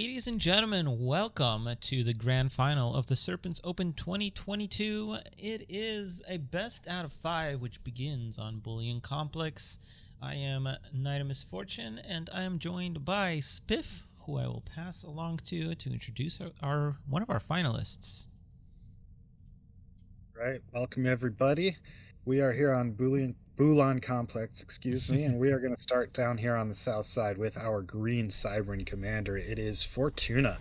Ladies and gentlemen, welcome to the grand final of the Serpent's Open 2022. It is a best out of 5, which begins on Bullion Complex. I am Nite Misfortune, and I am joined by Spiff, who I will pass along to introduce our one of our finalists. Right, welcome everybody. We are here on Bullion Complex, and we are going to start down here on the south side with our green Cybran commander. It is Fortuna,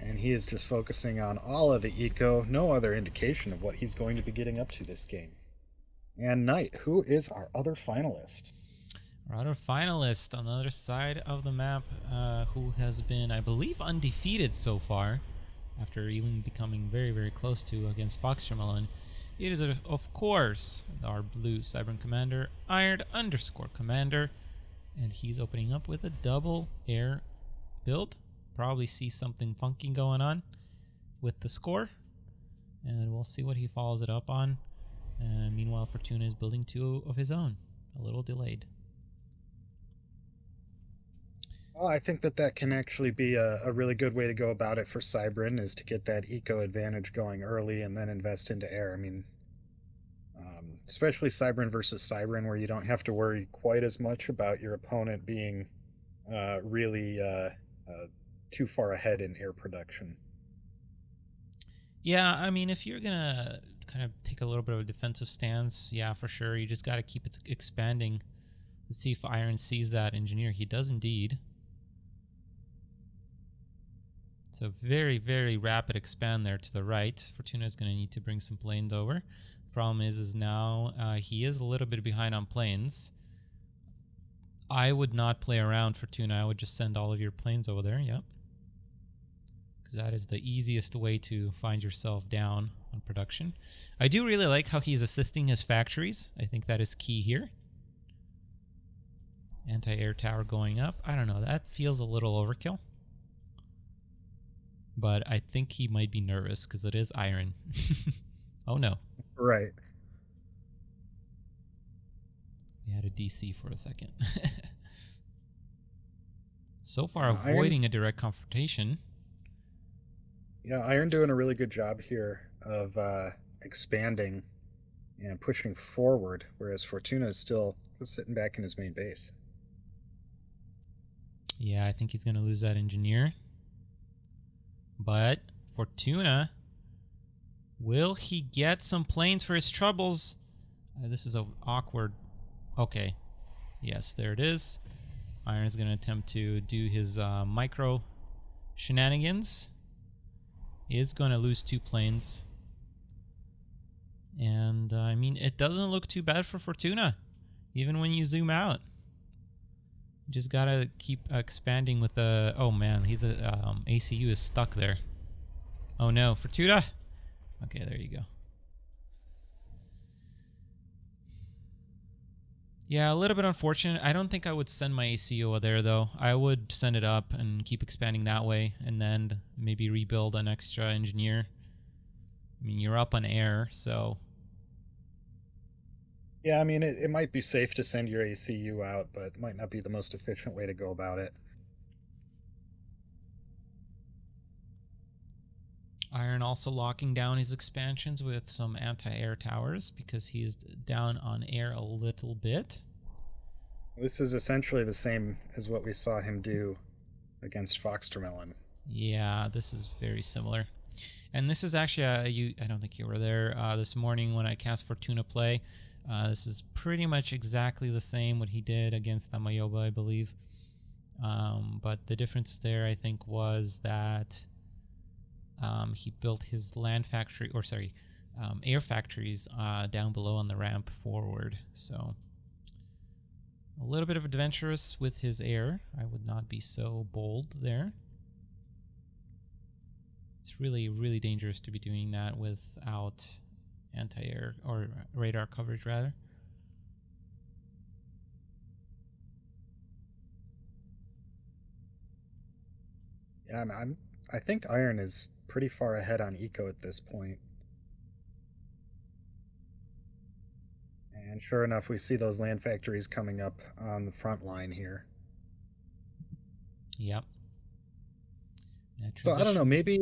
and he is just focusing on all of the eco, no other indication of what he's going to be getting up to this game. And Nite, who is our other finalist? Our other finalist on the other side of the map, who has been, I believe, undefeated so far, after even becoming very, very close to against Foxtremolin. It is, of course, our blue Cybran commander, Iron_Commander, and he's opening up with a double air build. Probably see something funky going on with the score, and we'll see what he follows it up on. Meanwhile, Fortuna is building two of his own, a little delayed. Well, I think that can actually be a really good way to go about it for Cybran, is to get that eco advantage going early and then invest into air. I mean, especially Cybran versus Cybran, where you don't have to worry quite as much about your opponent being really too far ahead in air production. Yeah, I mean, if you're gonna kind of take a little bit of a defensive stance, yeah, for sure, you just got to keep it expanding. Let's see if Iron sees that engineer. He does indeed. So very, very rapid expand there to the right. Fortuna is going to need to bring some planes over. The problem is now he is a little bit behind on planes. I would not play around Fortuna. I would just send all of your planes over there. Yep. Because that is the easiest way to find yourself down on production. I do really like how he's assisting his factories. I think that is key here. Anti-air tower going up. I don't know. That feels a little overkill. But I think he might be nervous because it is Iron. Oh no. Right. We had a DC for a second. So far, avoiding a direct confrontation. Yeah, Iron doing a really good job here of expanding and pushing forward, whereas Fortuna is still just sitting back in his main base. Yeah, I think he's going to lose that engineer. But Fortuna, will he get some planes for his troubles? This is an awkward... Okay. Yes, there it is. Iron is going to attempt to do his micro shenanigans. He is going to lose 2 planes. And, I mean, it doesn't look too bad for Fortuna, even when you zoom out. You just gotta keep expanding with the... Oh man, he's a ACU is stuck there. Oh no, Fortuna! Okay, there you go. Yeah, a little bit unfortunate. I don't think I would send my ACU over there though. I would send it up and keep expanding that way, and then maybe rebuild an extra engineer. I mean, you're up on air, so... Yeah, I mean, it might be safe to send your ACU out, but it might not be the most efficient way to go about it. Iron also locking down his expansions with some anti-air towers because he's down on air a little bit. This is essentially the same as what we saw him do against Foxtremolin. Yeah, this is very similar. And this is actually, I don't think you were there this morning when I cast Fortuna play. This is pretty much exactly the same what he did against Tamayoba, I believe. But the difference there, I think, was that he built his land factory, or sorry, air factories down below on the ramp forward. So a little bit of adventurous with his air. I would not be so bold there. It's really, really dangerous to be doing that without anti-air or radar coverage, rather. Yeah, I think Iron is pretty far ahead on eco at this point. And sure enough, we see those land factories coming up on the front line here. Yep. That So I don't know. transition. Maybe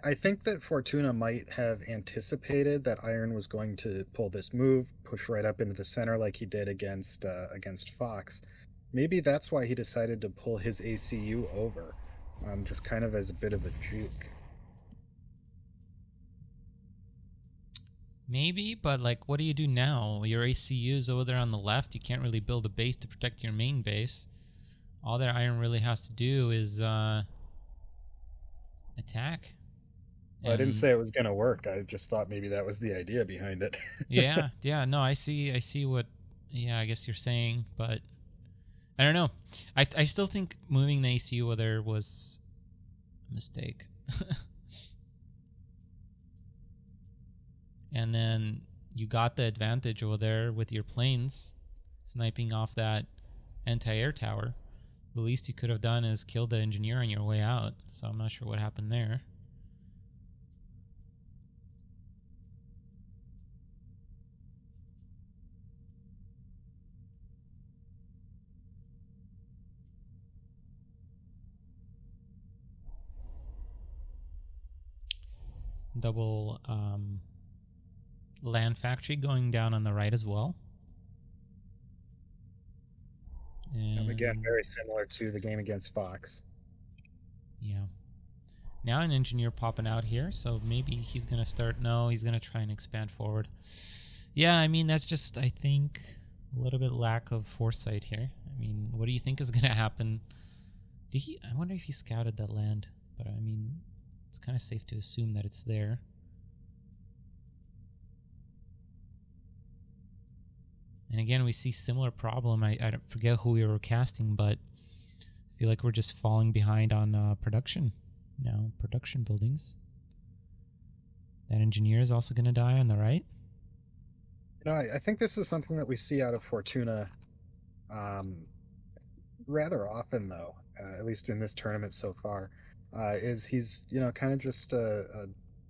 I think that Fortuna might have anticipated that Iron was going to pull this move, push right up into the center like he did against Fox. Maybe that's why he decided to pull his ACU over, just kind of as a bit of a juke. Maybe, but like, what do you do now? Your ACU is over there on the left. You can't really build a base to protect your main base. All that Iron really has to do is attack. Well, I didn't And say it was going to work. I just thought maybe that was the idea behind it. yeah, no, I see what, yeah, I guess you're saying, but I don't know. I still think moving the ACU over there was a mistake. And then you got the advantage over there with your planes sniping off that anti-air tower. The least you could have done is kill the engineer on your way out. So I'm not sure what happened there. Double land factory going down on the right as well. Again, And very similar to the game against Fox. yeah. Now an engineer popping out here, so maybe he's going to start. No, he's going to try and expand forward. Yeah, I mean, that's just, I think, a little bit lack of foresight here. I mean, what do you think is going to happen? I wonder if he scouted that land, but I mean, it's kind of safe to assume that it's there. And again, we see similar problem. I don't forget who we were casting, but I feel like we're just falling behind on production now. Production buildings. That engineer is also going to die on the right. I think this is something that we see out of Fortuna um, rather often, though, at least in this tournament so far, is he's, kind of just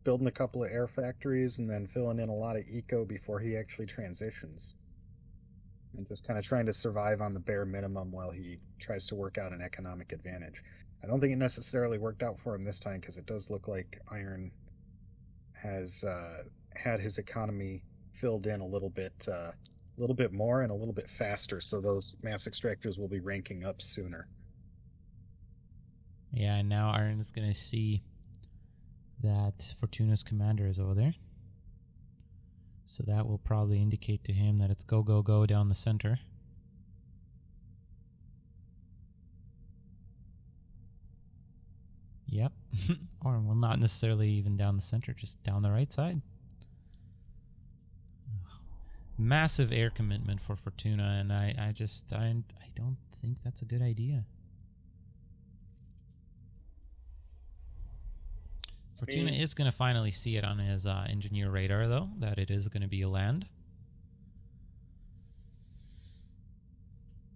building a couple of air factories and then filling in a lot of eco before he actually transitions. And just kind of trying to survive on the bare minimum while he tries to work out an economic advantage. I don't think it necessarily worked out for him this time because it does look like Iron has had his economy filled in a little bit more and a little bit faster, so those mass extractors will be ranking up sooner. Yeah, and now Iron is going to see that Fortuna's commander is over there. So that will probably indicate to him that it's go, go, go down the center. Yep. Or well, not necessarily even down the center, just down the right side. Massive air commitment for Fortuna, and I don't think that's a good idea. Fortuna is going to finally see it on his engineer radar, though, that it is going to be a land.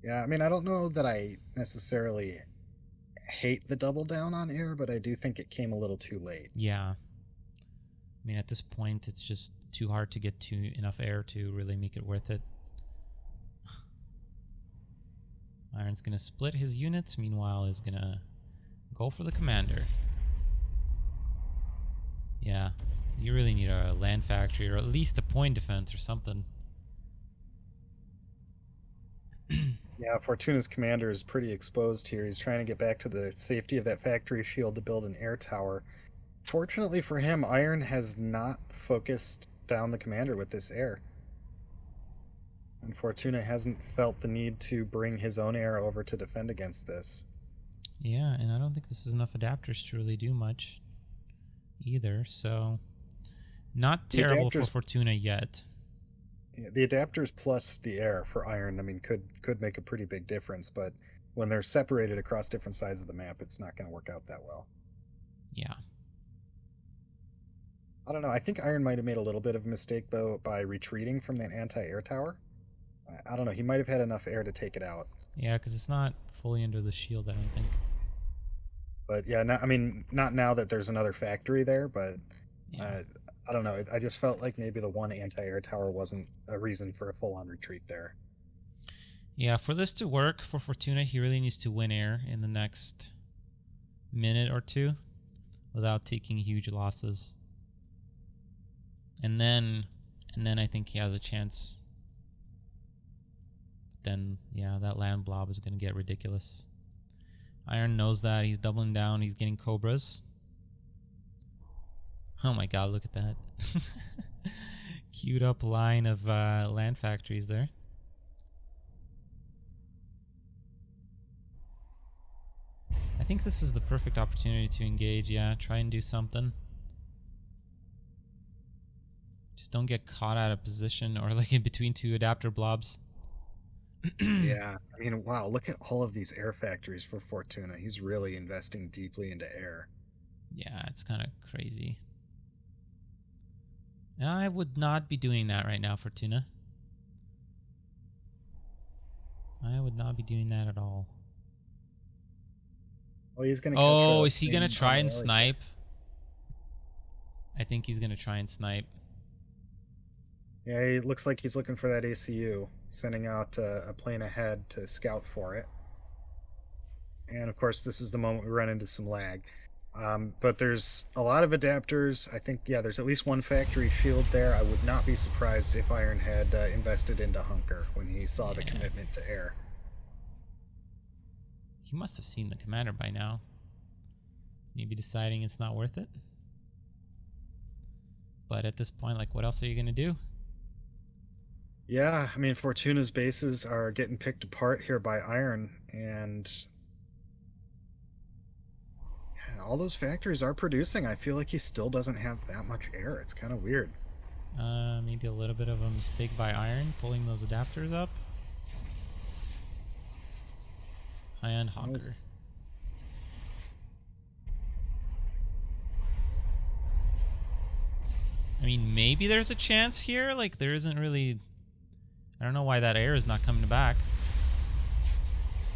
Yeah, I mean, I don't know that I necessarily hate the double down on air, but I do think it came a little too late. Yeah. I mean, at this point, it's just too hard to get to enough air to really make it worth it. Iron's going to split his units. Meanwhile, is going to go for the commander. Yeah. You really need a land factory or at least a point defense or something. Yeah, Fortuna's commander is pretty exposed here. He's trying to get back to the safety of that factory shield to build an air tower. Fortunately for him, Iron has not focused down the commander with this air. And Fortuna hasn't felt the need to bring his own air over to defend against this. Yeah, and I don't think this is enough adapters to really do much either, so not terrible for Fortuna yet. The adapters plus the air for Iron, I mean, could make a pretty big difference, but when they're separated across different sides of the map, it's not going to work out that well. Yeah. I don't know. I think Iron might have made a little bit of a mistake, though, by retreating from that anti-air tower. I don't know. He might have had enough air to take it out. Yeah, because it's not fully under the shield, I don't think. But yeah, not now that there's another factory there, but yeah. I don't know. I just felt like maybe the one anti-air tower wasn't a reason for a full-on retreat there. Yeah, for this to work for Fortuna, he really needs to win air in the next minute or two. without taking huge losses. And then I think he has a chance. Then, yeah, that land blob is going to get ridiculous. Iron knows that. He's doubling down. He's getting cobras. Oh my god, look at that. Queued up line of land factories there. I think this is the perfect opportunity to engage. Yeah, try and do something. Just don't get caught out of position or like in between two adapter blobs. Yeah, I mean, wow, look at all of these air factories for Fortuna. He's really investing deeply into air. Yeah, it's kind of crazy. I would not be doing that right now, Fortuna. I would not be doing that at all. Well, he's going to Oh, is he going to try and snipe? I think he's going to try and snipe. Yeah, it looks like he's looking for that ACU, sending out a plane ahead to scout for it. And of course, this is the moment we run into some lag. But there's a lot of adapters. I think, yeah, there's at least one factory shield there. I would not be surprised if Iron had invested into Hunker when he saw the commitment to air. He must have seen the commander by now. Maybe deciding it's not worth it. But at this point, like, what else are you going to do? Yeah, I mean, Fortuna's bases are getting picked apart here by Iron, and yeah, all those factories are producing. I feel like he still doesn't have that much air. It's kind of weird. Maybe a little bit of a mistake by Iron, pulling those adapters up. High-end Honker. I mean, maybe there's a chance here. Like, there isn't really... I don't know why that air is not coming back.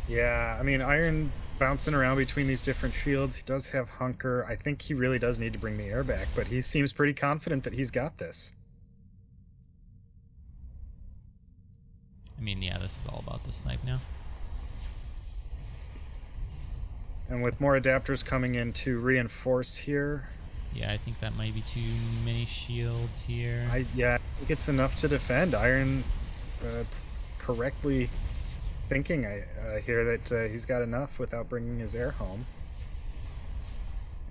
Yeah, I mean, Iron bouncing around between these different fields. He does have Hunker. I think he really does need to bring the air back, but he seems pretty confident that he's got this. I mean, yeah, this is all about the snipe now. And with more adapters coming in to reinforce here. Yeah, I think that might be too many shields here. Yeah, I think it's enough to defend. Iron correctly thinking here that he's got enough without bringing his air home.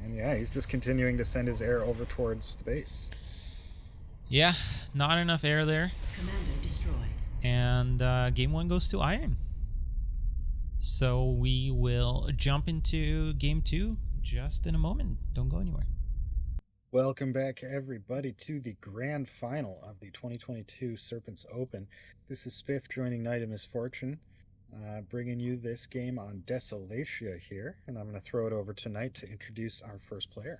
And yeah, he's just continuing to send his air over towards the base. Yeah, not enough air there. Commander destroyed. And game 1 goes to Iron. So we will jump into game 2 just in a moment. Don't go anywhere. Welcome back, everybody, to the grand final of the 2022 Serpents Open. This is Spiff joining Nite and Misfortune, bringing you this game on Desolatia here, and I'm going to throw it over to Nite to introduce our first player.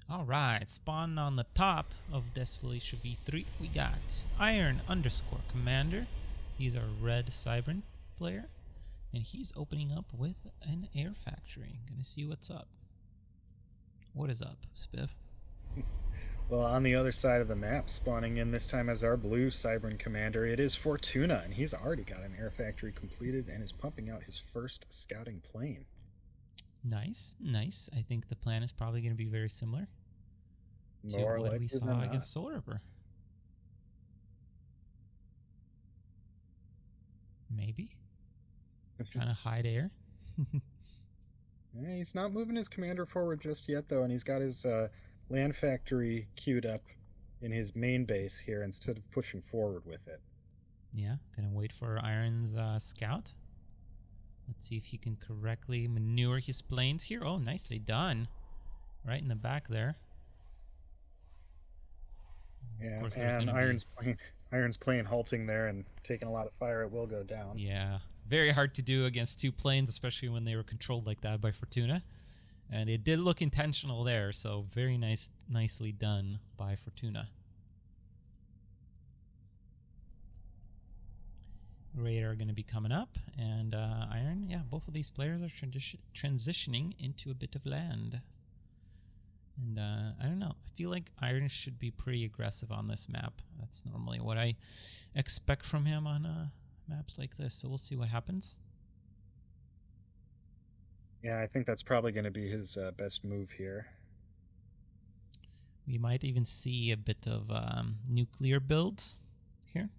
All right, spawn on the top of Desolatia V3, we got Iron_Commander. He's our red Serpent player, and he's opening up with an air factory. Gonna see what's up. What is up, Spiff? Well, on the other side of the map, spawning in this time as our blue Serpent commander, it is Fortuna, and he's already got an air factory completed and is pumping out his first scouting plane. Nice, nice. I think the plan is probably going to be very similar to More what we likely saw than not. against Soul Ripper. Maybe. Trying to hide air. Yeah, he's not moving his commander forward just yet, though, and he's got his land factory queued up in his main base here instead of pushing forward with it. Yeah, gonna wait for Iron's scout. Let's see if he can correctly maneuver his planes here. Oh, nicely done. Right in the back there. Yeah, course, and Iron's plane halting there and taking a lot of fire. It will go down. Yeah, very hard to do against two planes, especially when they were controlled like that by Fortuna. And it did look intentional there, so very nicely done by Fortuna. Raider are going to be coming up, and Iron, yeah, both of these players are transitioning into a bit of land. And I don't know, I feel like Iron should be pretty aggressive on this map. That's normally what I expect from him on maps like this, so we'll see what happens. Yeah, I think that's probably going to be his best move here. We might even see a bit of nuclear builds here.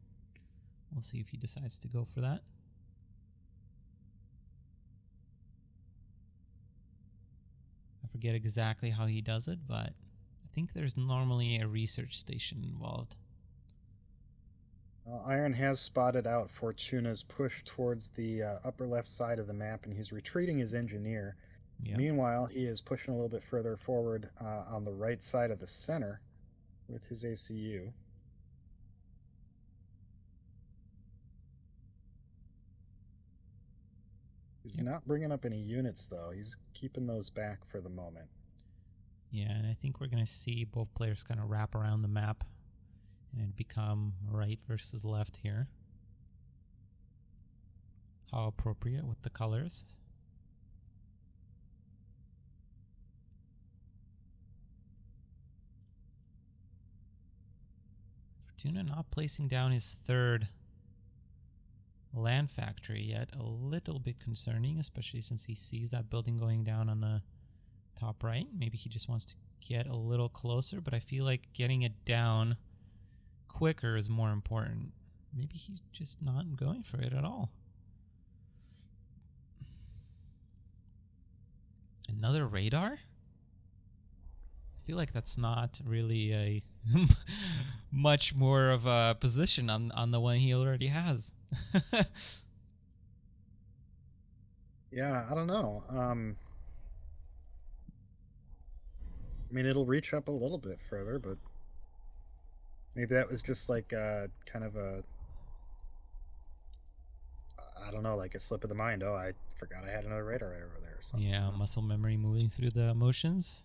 We'll see if he decides to go for that. I forget exactly how he does it, but I think there's normally a research station involved. Iron has spotted out Fortuna's push towards the upper left side of the map, and he's retreating his engineer. Yep. Meanwhile, he is pushing a little bit further forward on the right side of the center with his ACU. He's not bringing up any units, though. He's keeping those back for the moment. Yeah, and I think we're going to see both players kind of wrap around the map and become right versus left here. How appropriate with the colors. Fortuna not placing down his third land factory yet. A little bit concerning, especially since he sees that building going down on the top right. Maybe he just wants to get a little closer, but I feel like getting it down quicker is more important. Maybe he's just not going for it at all. Another radar? I feel like that's not really a much more of a position on the one he already has. Yeah, I don't know. I mean, it'll reach up a little bit further, but maybe that was just like kind of a, I don't know, like a slip of the mind. Oh, I forgot I had another radar right over there or something. Yeah, muscle memory moving through the motions.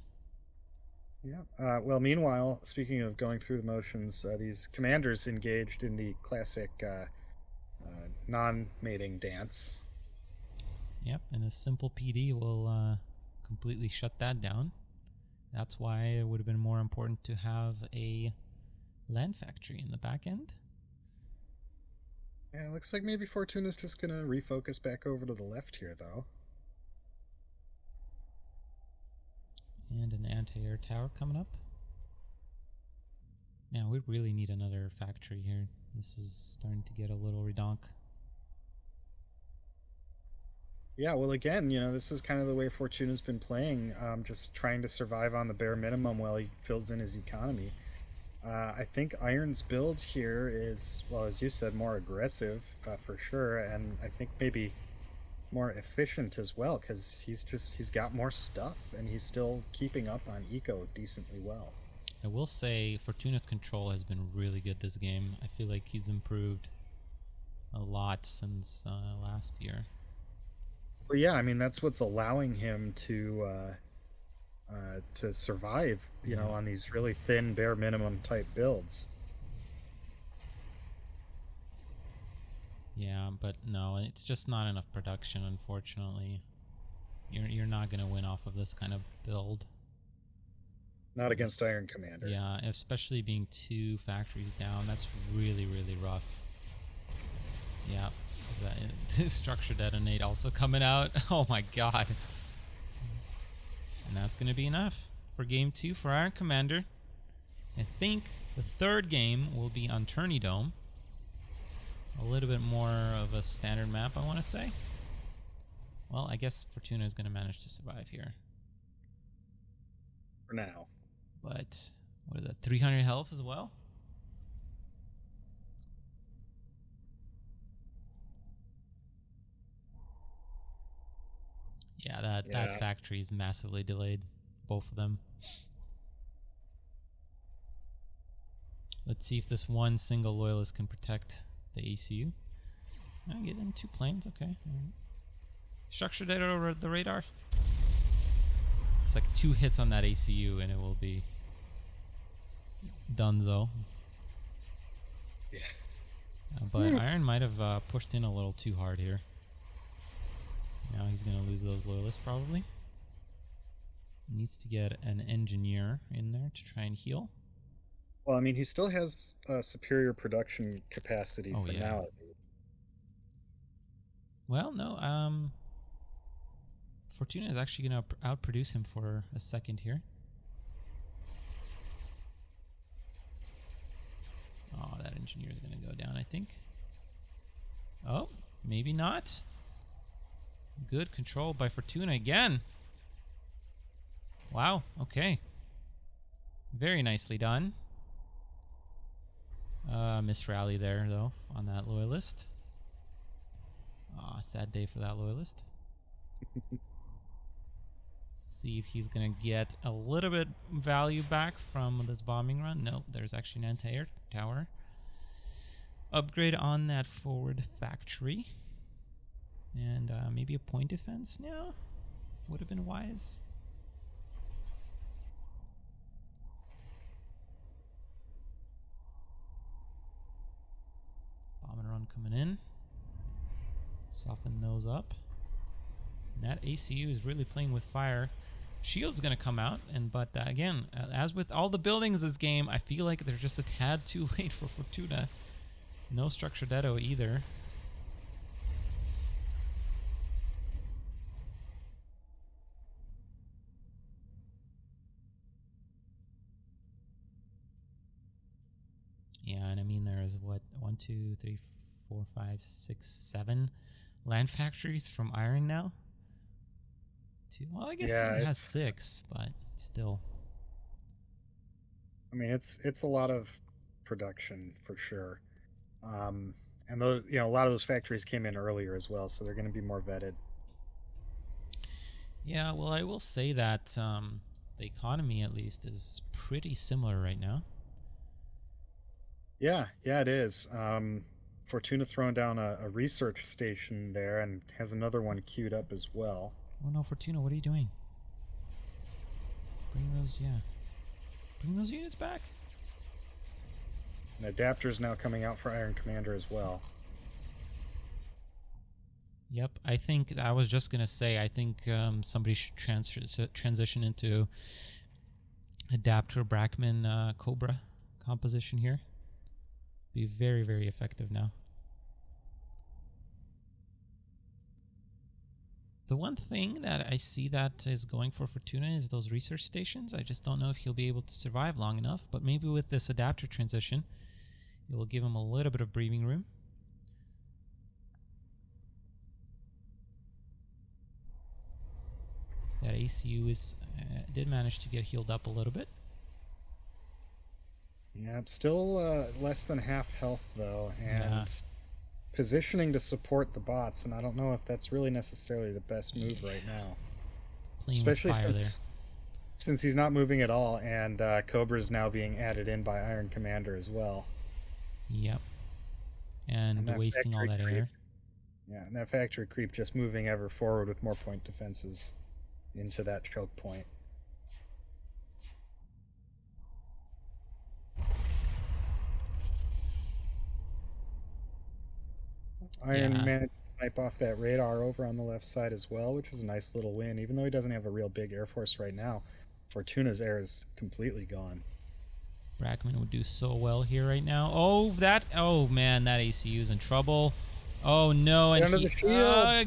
Yeah. Well, meanwhile, speaking of going through the motions, these commanders engaged in the classic non-mating dance. Yep, and a simple PD will completely shut that down. That's why it would have been more important to have a land factory in the back end. Yeah, it looks like maybe Fortuna's just going to refocus back over to the left here, though. And an anti-air tower coming up. Yeah, we really need another factory here. This is starting to get a little redonk. Yeah, well, again, this is kind of the way Fortuna's been playing, just trying to survive on the bare minimum while he fills in his economy. I think Iron's build here is, well, as you said, more aggressive for sure, and I think maybe more efficient as well, because he's got more stuff and he's still keeping up on eco decently well. I will say Fortuna's control has been really good this game. I feel like he's improved a lot since last year. Well, yeah, I mean that's what's allowing him to survive, on these really thin bare minimum type builds. Yeah, but no, it's just not enough production, unfortunately. You're not going to win off of this kind of build. Not against Iron Commander. Yeah, especially being 2 factories down. That's really, really rough. Yeah. Is that structure detonate also coming out? Oh my god. And that's going to be enough for game 2 for Iron Commander. I think the third game will be on Tourney Dome. A little bit more of a standard map, I want to say. Well, I guess Fortuna is going to manage to survive here. For now. But, what is that, 300 health as well? Yeah, that factory is massively delayed. Both of them. Let's see if this one single loyalist can protect the ACU. I get them 2 planes, okay. Structure data over the radar. It's like 2 hits on that ACU and it will be donezo. Yeah. But Iron might have pushed in a little too hard here. Now he's going to lose those loyalists probably. Needs to get an engineer in there to try and heal. Well, I mean, he still has superior production capacity for now. Well, no. Fortuna is actually going to outproduce him for a second here. engineer is going to go down, I think. Oh, maybe not. Good control by Fortuna again. Wow, okay. Very nicely done. Missed rally there, though, on that loyalist. Aw, sad day for that loyalist. Let's see if he's going to get a little bit value back from this bombing run. Nope, there's actually an anti-air tower. Upgrade on that forward factory. And maybe a point defense now would have been wise. Bombing run coming in. Soften those up. And that ACU is really playing with fire. Shield's going to come out, but again, as with all the buildings this game, I feel like they're just a tad too late for Fortuna. No structure deado either. Yeah, and I mean there's what 1, 2, 3, 4, 5, 6, 7 land factories from iron now. Well, I guess Yeah, he has 6, but still. I mean, it's a lot of production for sure. And those, a lot of those factories came in earlier as well, so they're going to be more vetted. Yeah, well, I will say that the economy, at least, is pretty similar right now. Yeah, it is. Fortuna throwing down a research station there and has another one queued up as well. Oh no, Fortuna, what are you doing? Bring those units back. An adapter is now coming out for Iron Commander as well. Yep, I think I was just gonna say I think somebody should transition into adapter Brackman Cobra composition here. Be very, very effective now. The one thing that I see that is going for Fortuna is those research stations. I just don't know if he'll be able to survive long enough, but maybe with this adapter transition, it will give him a little bit of breathing room. That ACU did manage to get healed up a little bit. Yeah, still less than half health though, and positioning to support the bots, and I don't know if that's really necessarily the best move right now. Especially since he's not moving at all, and Cobra is now being added in by Iron Commander as well. Yep. And wasting all that air. Yeah, and that factory creep just moving ever forward with more point defenses into that choke point. Iron managed to snipe off that radar over on the left side as well, which is a nice little win. Even though he doesn't have a real big air force right now, Fortuna's air is completely gone. Brackman would do so well here right now. Oh man, that ACU is in trouble. Oh no, and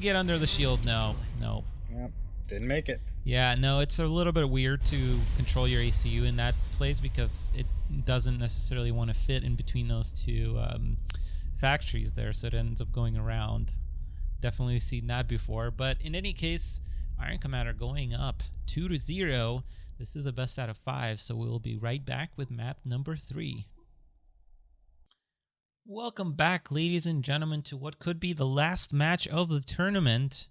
get under the shield. No. Yep, didn't make it. Yeah, no, it's a little bit weird to control your ACU in that place because it doesn't necessarily want to fit in between those two factories there, so it ends up going around. Definitely seen that before, but in any case, Iron Commander going up 2-0. This is a best out of 5, so we'll be right back with map number 3. Welcome back, ladies and gentlemen, to what could be the last match of the tournament.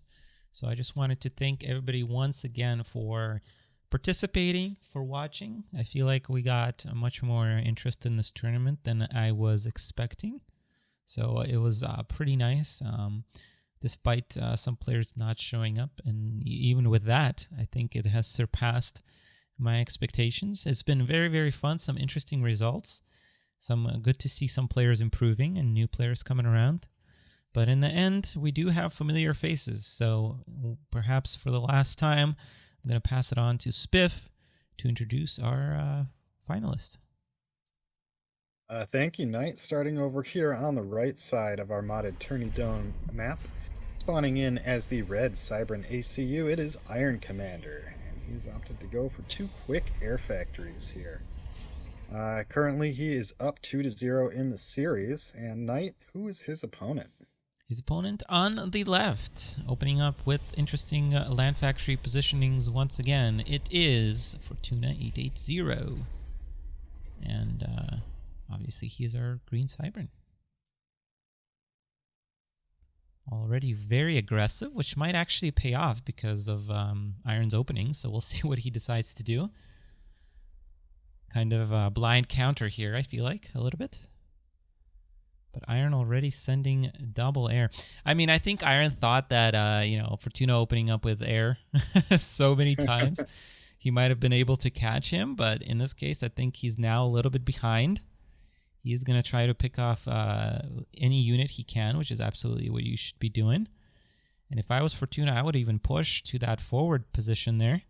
So I just wanted to thank everybody once again for participating, for watching. I feel like we got much more interest in this tournament than I was expecting. So it was pretty nice, despite some players not showing up. And even with that, I think it has surpassed my expectations. It's been very, very fun. Some interesting results. Good to see some players improving and new players coming around. But in the end, we do have familiar faces. So perhaps for the last time, I'm going to pass it on to Spiff to introduce our finalist. Thank you, Nite. Starting over here on the right side of our modded Tourney Dome map, spawning in as the red Cybran ACU, it is Iron Commander, and he's opted to go for 2 quick air factories here. Currently, he is up 2-0 in the series. And Knight, who is his opponent? His opponent on the left, opening up with interesting land factory positionings once again. It is Fortuna 880. And obviously he is our green Cybern. Already very aggressive, which might actually pay off because of Iron's opening. So we'll see what he decides to do. Kind of a blind counter here, I feel like, a little bit. But Iron already sending double air. I mean, I think Iron thought that, Fortuna opening up with air so many times, he might have been able to catch him. But in this case, I think he's now a little bit behind. He's going to try to pick off any unit he can, which is absolutely what you should be doing. And if I was Fortuna, I would even push to that forward position there.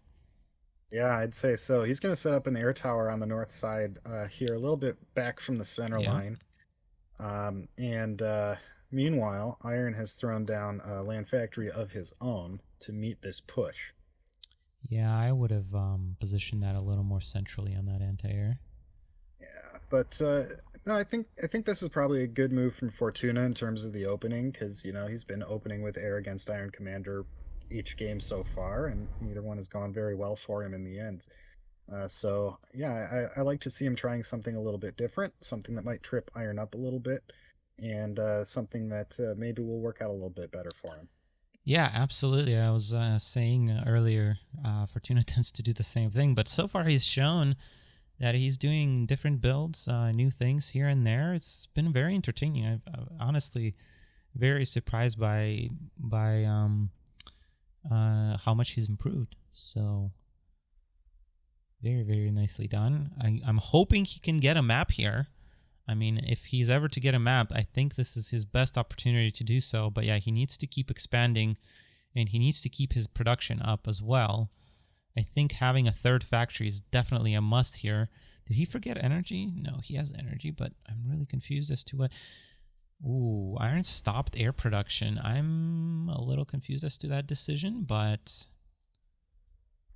Yeah, I'd say so. He's going to set up an air tower on the north side here, a little bit back from the center line. Meanwhile, Iron has thrown down a land factory of his own to meet this push. Yeah, I would have positioned that a little more centrally on that anti-air. Yeah, but no, I think this is probably a good move from Fortuna in terms of the opening, because he's been opening with air against Iron Commander each game so far, and neither one has gone very well for him in the end. So yeah, I like to see him trying something a little bit different, something that might trip Iron up a little bit, and something that maybe will work out a little bit better for him. Yeah, absolutely. I was saying earlier, Fortuna tends to do the same thing, but so far he's shown that he's doing different builds, new things here and there. It's been very entertaining. I'm honestly very surprised by how much he's improved. So very, very nicely done. I'm hoping he can get a map here. I mean, if he's ever to get a map, I think this is his best opportunity to do so. But yeah, he needs to keep expanding, and he needs to keep his production up as well. I think having a third factory is definitely a must here. Did he forget energy? No, he has energy, but I'm really confused as to what... Ooh, Iron stopped air production. I'm a little confused as to that decision, but...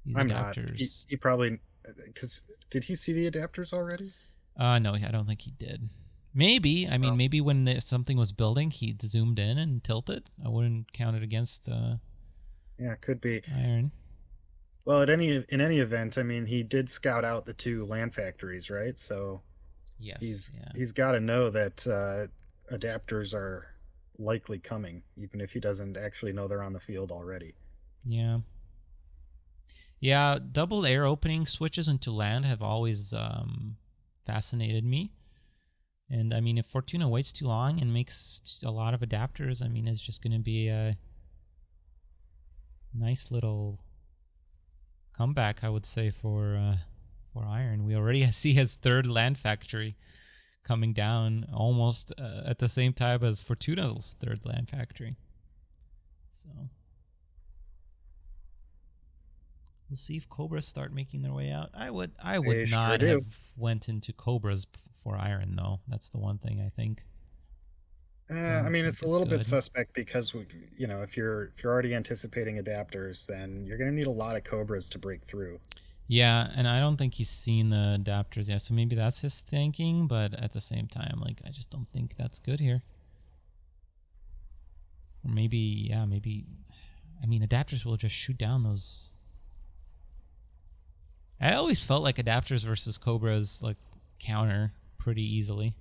These I'm adapters... not. He probably... Because did he see the adapters already? No, I don't think he did. Maybe. I mean, maybe when something was building, he zoomed in and tilted. I wouldn't count it against yeah, could be. Iron. Well, in any event, I mean, he did scout out the 2 land factories, right? So yes, he's got to know that adapters are likely coming, even if he doesn't actually know they're on the field already. Yeah. Yeah, double air opening switches into land have always fascinated me. And I mean, if Fortuna waits too long and makes a lot of adapters, I mean, it's just going to be a nice little comeback, I would say, for Iron. We already see his 3rd land factory coming down almost at the same time as Fortuna's 3rd land factory. So we'll see if Cobras start making their way out. I would not have went into Cobras for Iron, though. That's the one thing I think. I mean, it's a little bit suspect because if you're already anticipating adapters, then you're going to need a lot of Cobras to break through. Yeah, and I don't think he's seen the adapters yet, so maybe that's his thinking. But at the same time, like, I just don't think that's good here. Or maybe. I mean, adapters will just shoot down those. I always felt like adapters versus Cobras like counter pretty easily.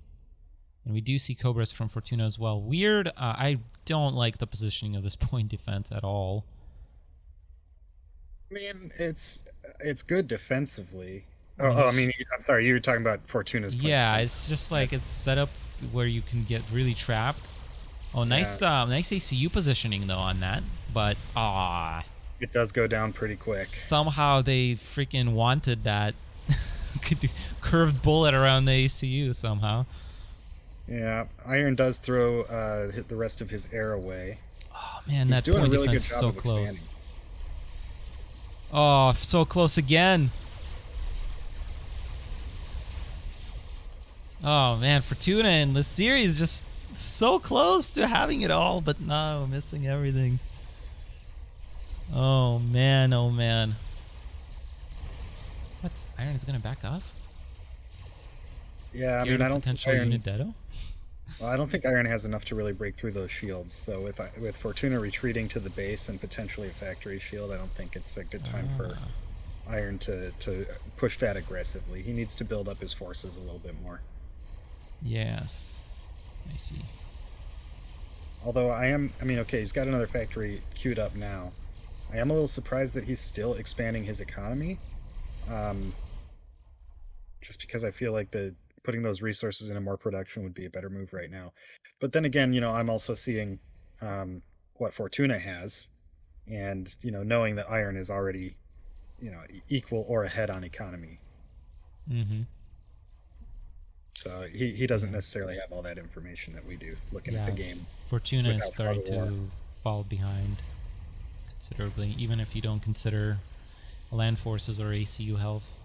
And we do see Cobras from Fortuna as well. Weird. I don't like the positioning of this point defense at all. I mean, it's good defensively. I mean, I'm sorry, you were talking about Fortuna's point defense. It's just like it's set up where you can get really trapped. Oh, nice ACU positioning though on that. But it does go down pretty quick. Somehow they freaking wanted that curved bullet around the ACU somehow. Yeah, Iron does throw the rest of his air away. Oh man, that point defense is so close. Oh, so close again. Oh man, Fortuna in the series just so close to having it all, but no, missing everything. Oh man, oh man. What? Iron is gonna back off? Yeah, I Scared mean, I of don't think potential Iron. Unidetto? Well, I don't think Iron has enough to really break through those shields. So with Fortuna retreating to the base and potentially a factory shield, I don't think it's a good time for Ah, Iron to push that aggressively. He needs to build up his forces a little bit more. yes. I see. Although I mean, okay, he's got another factory queued up now. I am a little surprised that he's still expanding his economy, um, just because I feel like the putting those resources into more production would be a better move right now. But then again, I'm also seeing what Fortuna has, and knowing that Iron is already equal or ahead on economy. Mm-hmm. So he doesn't Yeah. necessarily have all that information that we do looking at the Yeah. game Fortuna is without Fog starting of War. to fall behind considerably, even if you don't consider land forces or ACU health,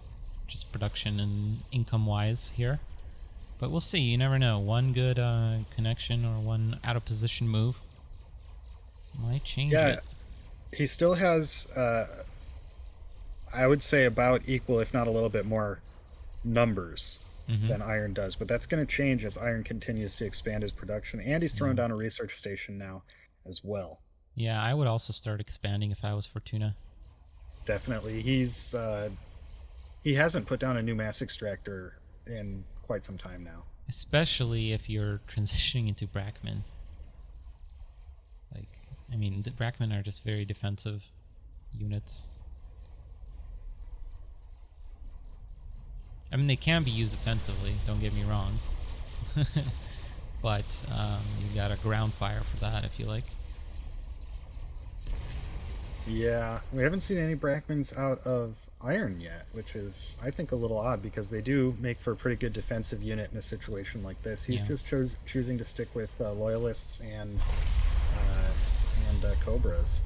just production and income wise here. But we'll see. You never know. One good connection or one out of position move might change Yeah, it. he still has, I would say, about equal, if not a little bit more, numbers Mm-hmm. than Iron does. But that's going to change as Iron continues to expand his production, and he's Yeah. throwing down a research station now as well. Yeah, I would also start expanding if I was Fortuna. Definitely, he hasn't put down a new mass extractor in quite some time now. Especially if you're transitioning into Brackman. Like, I mean, the Brackman are just very defensive units. I mean, they can be used offensively, don't get me wrong. But you got a ground fire for that if you like. Yeah, we haven't seen any Brackmans out of Iron yet, which is, I think, a little odd because they do make for a pretty good defensive unit in a situation like this. He's Yeah. just choosing to stick with loyalists and cobras.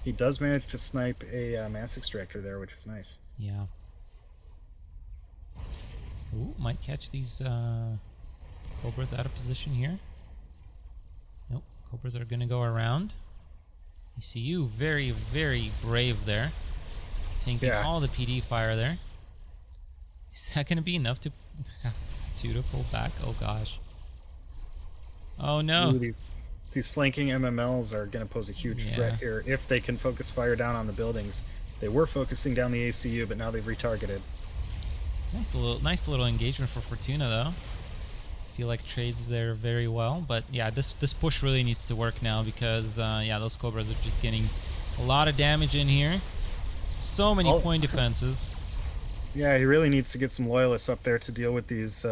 He does manage to snipe a mass extractor there, which is nice. Yeah. Ooh, might catch these Cobras out of position here. Nope, Cobras are gonna go around. ECU very, very brave there. Tanking Yeah. all the PD fire there. Is that gonna be enough to have two to pull back? Oh gosh. Oh no. Ooh, these flanking MMLs are going to pose a huge Yeah. threat here if they can focus fire down on the buildings. They were focusing down the ACU, but now they've retargeted. Nice little engagement for Fortuna though. Feel like trades there very well, but yeah, this push really needs to work now because yeah, those Cobras are just getting a lot of damage in here. So many point defenses. Yeah, he really needs to get some loyalists up there to deal with these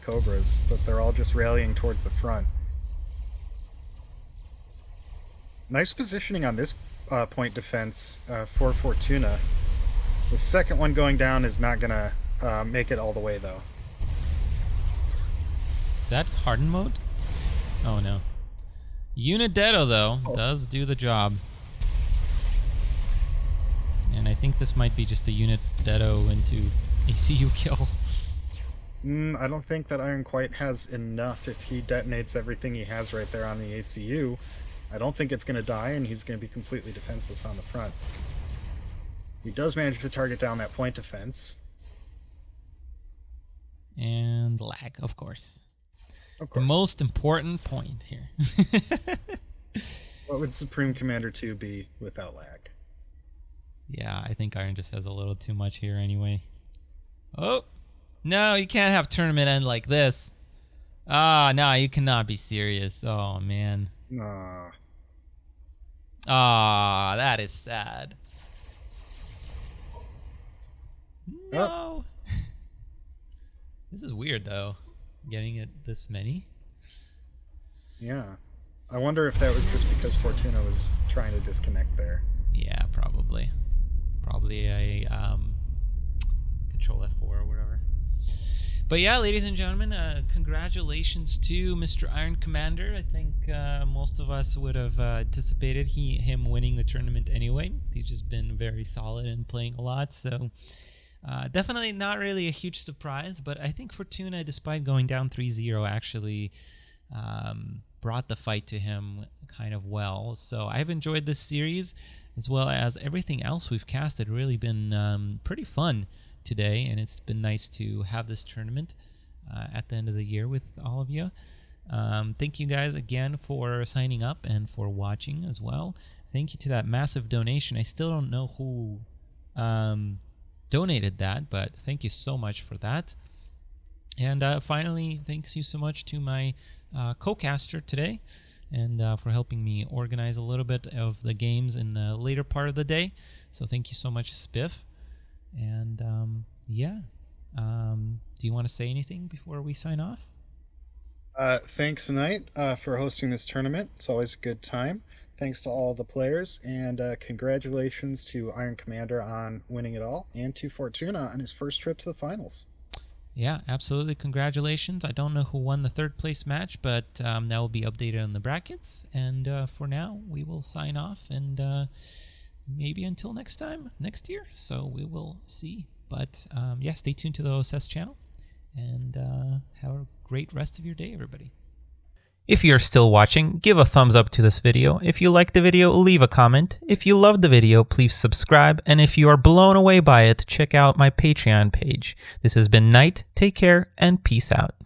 Cobras, but they're all just rallying towards the front. Nice positioning on this point defense for Fortuna. The second one going down is not gonna make it all the way though. Is that hardened mode? Oh no. Unidetto though does do the job. And I think this might be just a Unidetto into ACU kill. I don't think that Iron quite has enough if he detonates everything he has right there on the ACU. I don't think it's going to die, and he's going to be completely defenseless on the front. He does manage to target down that point defense. And lag, of course. Of The course. most important point here. What would Supreme Commander 2 be without lag? Yeah, I think Iron just has a little too much here anyway. Oh! No, you can't have tournament end like this. Ah, no, you cannot be serious. Oh, man. Nah. Ah, that is sad. No. This is weird, though. Getting it this many. Yeah. I wonder if that was just because Fortuna was trying to disconnect there. Yeah, probably. Probably a Control F4 or whatever. But yeah, ladies and gentlemen, congratulations to Mr. Iron Commander. I think most of us would have anticipated him winning the tournament anyway. He's just been very solid and playing a lot, so definitely not really a huge surprise. But I think Fortuna, despite going down 3-0, actually brought the fight to him kind of well. So I've enjoyed this series, as well as everything else we've casted. Really been pretty fun today, and it's been nice to have this tournament at the end of the year with all of you. Thank you guys again for signing up and for watching as well. Thank you to that massive donation. I still don't know who donated that, but thank you so much for that. And finally, thanks you so much to my co-caster today, and for helping me organize a little bit of the games in the later part of the day. So thank you so much, Spiff. And yeah, do you want to say anything before we sign off? Thanks, Nite, for hosting this tournament. It's always a good time. Thanks to all the players, and congratulations to Iron Commander on winning it all, and to Fortuna on his first trip to the finals. Yeah, absolutely. Congratulations. I don't know who won the third place match, but that will be updated on the brackets. And for now, we will sign off, and maybe until next time, next year. So we will see. But yeah, stay tuned to the OSS channel, and have a great rest of your day, everybody. If you're still watching, give a thumbs up to this video. If you liked the video, leave a comment. If you loved the video, please subscribe. And if you are blown away by it, check out my Patreon page. This has been Nite. Take care and peace out.